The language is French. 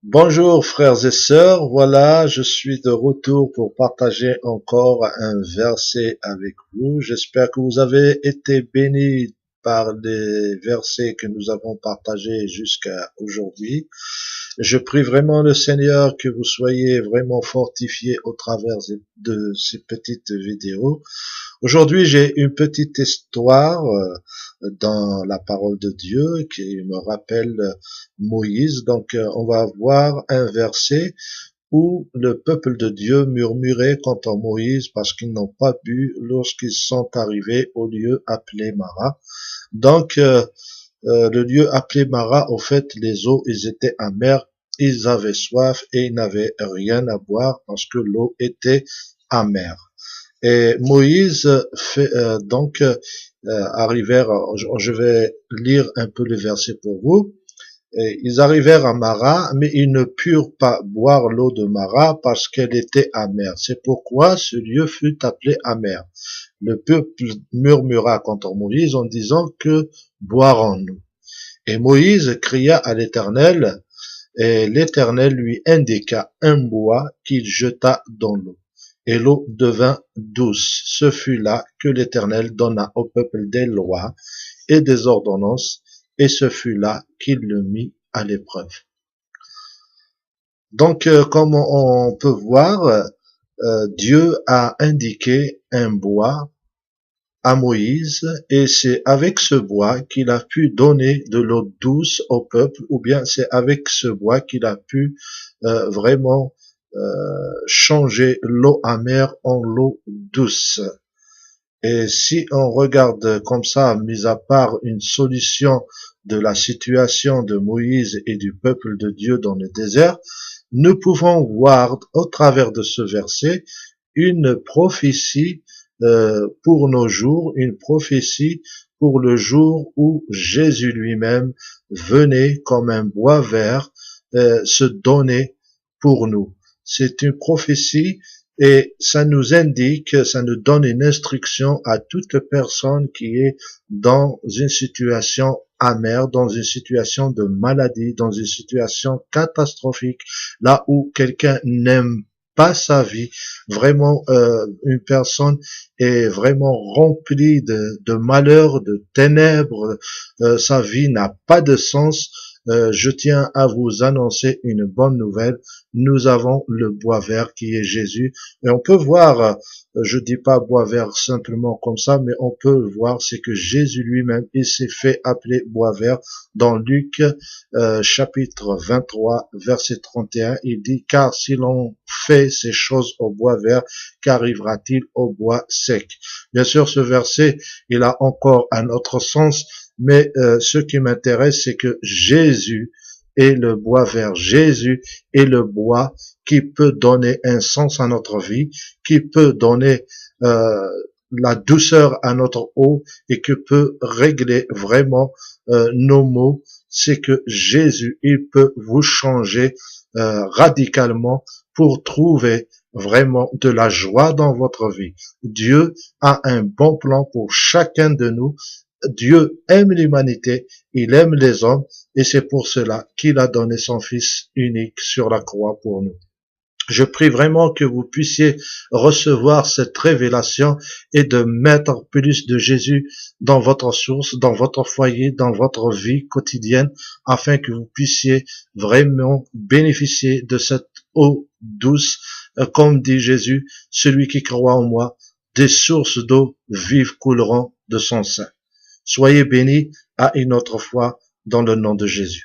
Bonjour frères et sœurs, voilà, je suis de retour pour partager encore un verset avec vous. J'espère que vous avez été bénis par les versets que nous avons partagés jusqu'à aujourd'hui. Je prie vraiment le Seigneur que vous soyez vraiment fortifiés au travers de ces petites vidéos. Aujourd'hui, j'ai une petite histoire dans la parole de Dieu qui me rappelle Moïse. Donc, on va voir un verset où le peuple de Dieu murmurait contre Moïse parce qu'ils n'ont pas bu lorsqu'ils sont arrivés au lieu appelé Mara. Donc, le lieu appelé Mara, au fait, les eaux, ils étaient amères, ils avaient soif et ils n'avaient rien à boire parce que l'eau était amère. Et Moïse fait arrivèrent, je vais lire un peu le verset pour vous. Et ils arrivèrent à Mara, mais ils ne purent pas boire l'eau de Mara parce qu'elle était amère. C'est pourquoi ce lieu fut appelé amer. Le peuple murmura contre Moïse en disant que boirons-nous? Et Moïse cria à l'Éternel, et l'Éternel lui indiqua un bois qu'il jeta dans l'eau. Et l'eau devint douce. Ce fut là que l'Éternel donna au peuple des lois et des ordonnances, et ce fut là qu'il le mit à l'épreuve. Donc, comme on peut voir, Dieu a indiqué un bois à Moïse, et c'est avec ce bois qu'il a pu donner de l'eau douce au peuple, ou bien c'est avec ce bois qu'il a pu vraiment changer l'eau amère en l'eau douce. Et si on regarde comme ça, mis à part une solution de la situation de Moïse et du peuple de Dieu dans le désert, nous pouvons voir au travers de ce verset une prophétie pour nos jours, une prophétie pour le jour où Jésus lui-même venait comme un bois vert se donner pour nous. C'est une prophétie et ça nous indique, ça nous donne une instruction à toute personne qui est dans une situation amère, dans une situation de maladie, dans une situation catastrophique, là où quelqu'un n'aime pas sa vie, vraiment une personne est vraiment remplie de malheur, de ténèbres, sa vie n'a pas de sens. Je tiens à vous annoncer une bonne nouvelle. Nous avons le bois vert qui est Jésus. Et on peut voir, je dis pas bois vert simplement comme ça, mais on peut le voir, c'est que Jésus lui-même, il s'est fait appeler bois vert dans Luc chapitre 23, verset 31. Il dit, car si l'on fait ces choses au bois vert, qu'arrivera-t-il au bois sec? Bien sûr, ce verset, il a encore un autre sens, mais ce qui m'intéresse, c'est que Jésus est le bois vert. Jésus est le bois qui peut donner un sens à notre vie, qui peut donner la douceur à notre eau et qui peut régler vraiment nos maux. C'est que Jésus, il peut vous changer radicalement pour trouver vraiment de la joie dans votre vie. Dieu a un bon plan pour chacun de nous. Dieu aime l'humanité, il aime les hommes, et c'est pour cela qu'il a donné son Fils unique sur la croix pour nous. Je prie vraiment que vous puissiez recevoir cette révélation et de mettre plus de Jésus dans votre source, dans votre foyer, dans votre vie quotidienne, afin que vous puissiez vraiment bénéficier de cette eau douce, comme dit Jésus, celui qui croit en moi, des sources d'eau vive couleront de son sein. Soyez bénis à une autre fois dans le nom de Jésus.